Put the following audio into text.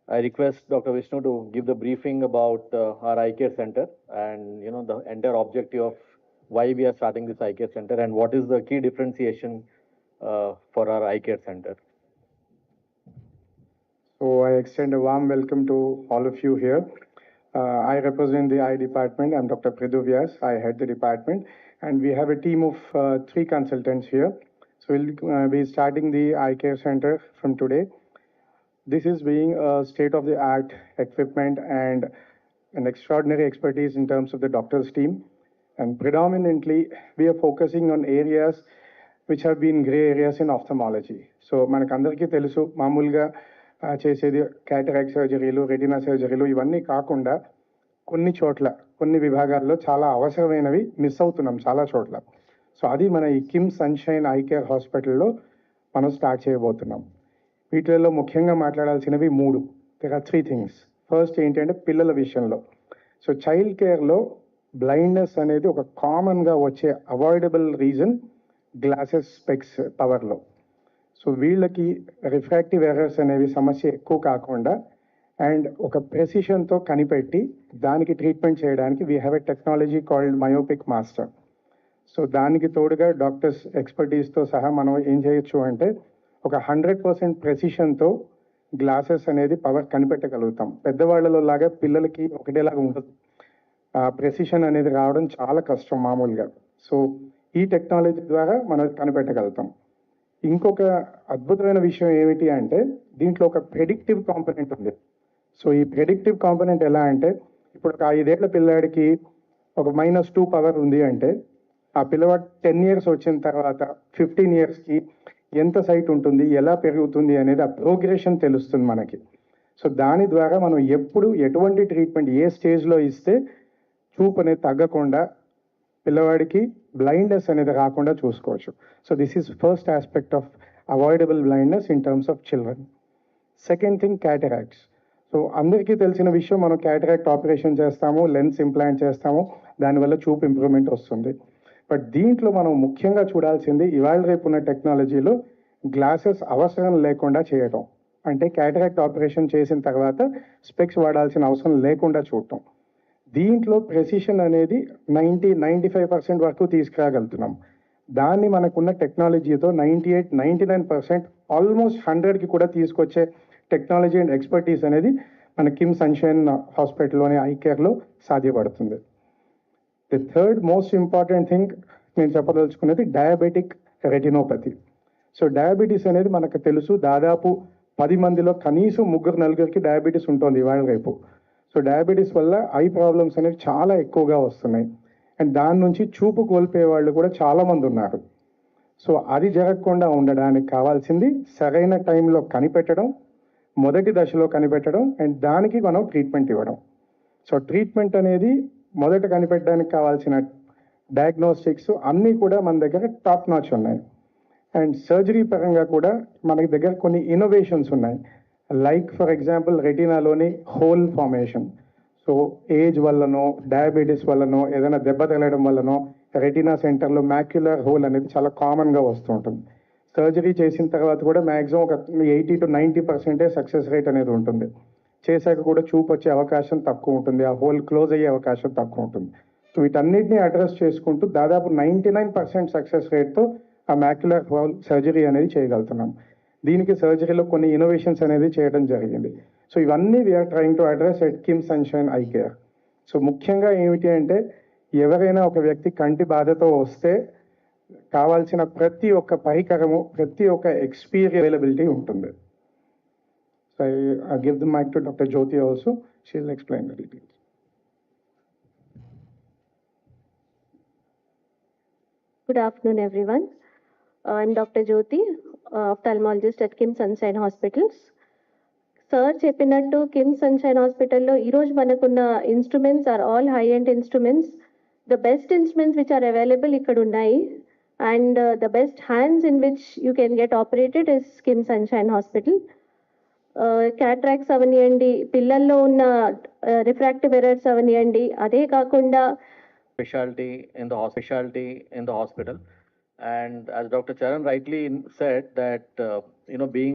I request Dr. Vishnu to give the briefing about our eye care center and the entire objective of why we are starting this eye care center and what is the key differentiation for our eye care center. So I extend a warm welcome to all of you here. I represent the eye department. I'm Dr. Pridhu Vyas. I head the department, and we have a team of three consultants here. So we'll be starting the eye care center from today. This is being a state-of-the-art equipment and an extraordinary expertise in terms of the doctor's team. And predominantly, we are focusing on areas which have been gray areas in ophthalmology. So మనకందరికీ తెలుసు మామూలుగా చేసేది cataract సర్జరీలు retina సర్జరీలు ఇవన్నీ కాకుండా కొన్ని చోట్ల కొన్ని విభాగాల్లో చాలా అవసరమైనవి మిస్ అవుతున్నాం చాలా చోట్ల. సో అది మన ఈ కిమ్ సన్షైన్ ఐ కేర్ హాస్పిటల్లో మనం స్టార్ట్ చేయబోతున్నాం. వీటిల్లో ముఖ్యంగా మాట్లాడాల్సినవి మూడు. There are three things. First ఏంటంటే పిల్లల విషయంలో. సో చైల్డ్ కేర్లో బ్లైండ్నెస్ అనేది ఒక కామన్గా వచ్చే అవాయిడబుల్ రీజన్ గ్లాసెస్ స్పెక్స్ పవర్లో. సో వీళ్ళకి రిఫ్రాక్టివ్ ఎర్రర్స్ అనేవి సమస్య ఎక్కువ కాకుండా అండ్ ఒక ప్రెసిషన్తో కనిపెట్టి దానికి ట్రీట్మెంట్ చేయడానికి we have a technology called myopic master. So దానికి తోడుగా డాక్టర్స్ ఎక్స్పర్టీస్తో సహా మనం ఏం చేయొచ్చు అంటే ఒక 100% ప్రెసిషన్తో గ్లాసెస్ అనేది పవర్ కనిపెట్టగలుగుతాం. పెద్దవాళ్ళలో లాగా పిల్లలకి ఒకటేలాగా ఉండదు. ప్రెసిషన్ అనేది రావడం చాలా కష్టం మామూలుగా. సో ఈ టెక్నాలజీ ద్వారా మనం కనిపెట్టగలుగుతాం. ఇంకొక అద్భుతమైన విషయం ఏమిటి అంటే దీంట్లో ఒక ప్రెడిక్టివ్ కాంపొనెంట్ ఉంది. సో ఈ ప్రెడిక్టివ్ కాంపొనెంట్ ఎలా అంటే ఇప్పుడు ఒక 5 ఏళ్ల పిల్లాడికి ఒక -2 పవర్ ఉంది అంటే ఆ పిల్లవాడు 10 years వచ్చిన తర్వాత 15 yearsకి ఎంత సైట్ ఉంటుంది, ఎలా పెరుగుతుంది అనేది ఆ ప్రోగ్రెషన్ తెలుస్తుంది మనకి. సో దాని ద్వారా మనం ఎప్పుడు ఎటువంటి ట్రీట్మెంట్ ఏ స్టేజ్లో ఇస్తే చూపు అనేది తగ్గకుండా పిల్లవాడికి బ్లైండ్నెస్ అనేది రాకుండా చూసుకోవచ్చు. So this is first aspect of avoidable blindness in terms of children. Second thing cataracts. So అందరికీ తెలిసిన విషయం, మనం క్యాటరాక్ట్ ఆపరేషన్ చేస్తాము, లెన్స్ ఇంప్లాంట్ చేస్తాము, దానివల్ల చూపు ఇంప్రూవ్మెంట్ వస్తుంది. బట్ దీంట్లో మనం ముఖ్యంగా చూడాల్సింది ఇవాళ రేపు ఉన్న టెక్నాలజీలో గ్లాసెస్ అవసరం లేకుండా చేయటం. అంటే క్యాటరాక్ట్ ఆపరేషన్ చేసిన తర్వాత స్పెక్స్ వాడాల్సిన అవసరం లేకుండా చూడటం. దీంట్లో ప్రెసిషన్ అనేది 90-95% వరకు తీసుకురాగలుగుతున్నాం. దాన్ని మనకున్న టెక్నాలజీతో 98-99% ఆల్మోస్ట్ 100కి కూడా తీసుకొచ్చే టెక్నాలజీ అండ్ ఎక్స్పర్టీస్ అనేది మన కిమ్ సన్షైన్ హాస్పిటల్లోని ఐ కేర్లో సాధ్యపడుతుంది. The third most important thing నేను చెప్పదలుచుకున్నది డయాబెటిక్ రెటినోపతి. సో డయాబెటీస్ అనేది మనకు తెలుసు, దాదాపు 10 మందిలో కనీసం 3-4కి డయాబెటీస్ ఉంటుంది ఇవాళ రేపు. సో డయాబెటీస్ వల్ల ఐ ప్రాబ్లమ్స్ అనేవి చాలా ఎక్కువగా వస్తున్నాయి అండ్ దాని నుంచి చూపు కోల్పోయే వాళ్ళు కూడా చాలామంది ఉన్నారు. సో అది జరగకుండా ఉండడానికి కావాల్సింది సరైన టైంలో కనిపెట్టడం, మొదటి దశలో కనిపెట్టడం అండ్ దానికి మనం ట్రీట్మెంట్ ఇవ్వడం. సో ట్రీట్మెంట్ అనేది మొదట కనిపెట్టడానికి కావాల్సిన డయాగ్నోస్టిక్స్ అన్నీ కూడా మన దగ్గర టాప్ నాచ్ ఉన్నాయి. అండ్ సర్జరీ పరంగా కూడా మనకి దగ్గర కొన్ని ఇన్నోవేషన్స్ ఉన్నాయి. లైక్ ఫర్ ఎగ్జాంపుల్ రెటీనాలోని హోల్ ఫార్మేషన్. సో ఏజ్ వల్లనో డయాబెటీస్ వల్లనో ఏదైనా దెబ్బ తగలడం వల్లనో రెటీనా సెంటర్లో మ్యాక్యులర్ హోల్ అనేది చాలా కామన్గా వస్తూ ఉంటుంది. సర్జరీ చేసిన తర్వాత కూడా మ్యాక్సిమం ఒక 80-90% సక్సెస్ రేట్ అనేది ఉంటుంది. చేశాక కూడా చూపు వచ్చే అవకాశం తక్కువ ఉంటుంది, ఆ హోల్ క్లోజ్ అయ్యే అవకాశం తక్కువ ఉంటుంది. సో వీటన్నిటిని అడ్రస్ చేసుకుంటూ దాదాపు 99% సక్సెస్ రేట్తో ఆ మ్యాక్యులర్ హోల్ సర్జరీ అనేది చేయగలుగుతున్నాం. దీనికి సర్జరీలో కొన్ని ఇన్నోవేషన్స్ అనేది చేయడం జరిగింది. సో ఇవన్నీ we are trying to address at KIMS sunshine I care. So ముఖ్యంగా ఏమిటి అంటే ఎవరైనా ఒక వ్యక్తి కంటి బాధతో వస్తే కావాల్సిన ప్రతి ఒక్క పరికరము, ప్రతి ఒక్క ఎక్స్పీరియన్స్ అవైలబిలిటీ ఉంటుంది. So I give the mic to doctor Jyothi also. She will explain the details. Good afternoon, everyone. I'm Dr. Jyoti, ophthalmologist at Kim Sunshine Hospitals. Sir చెప్పినట్టు కిమ్ సన్షైన్ హాస్పిటల్లో ఈరోజు మనకున్న instruments are all high end instruments. The best instruments which are available ఇక్కడ ఉన్నాయి and the best hands in which you can get operated is KIMS sunshine hospital. Cataracts అవనియండి, పిల్లల్లో ఉన్న refractive errors అవనియండి, అదే కాకుండా specialty in the hospital. And as Dr. Charan rightly said that being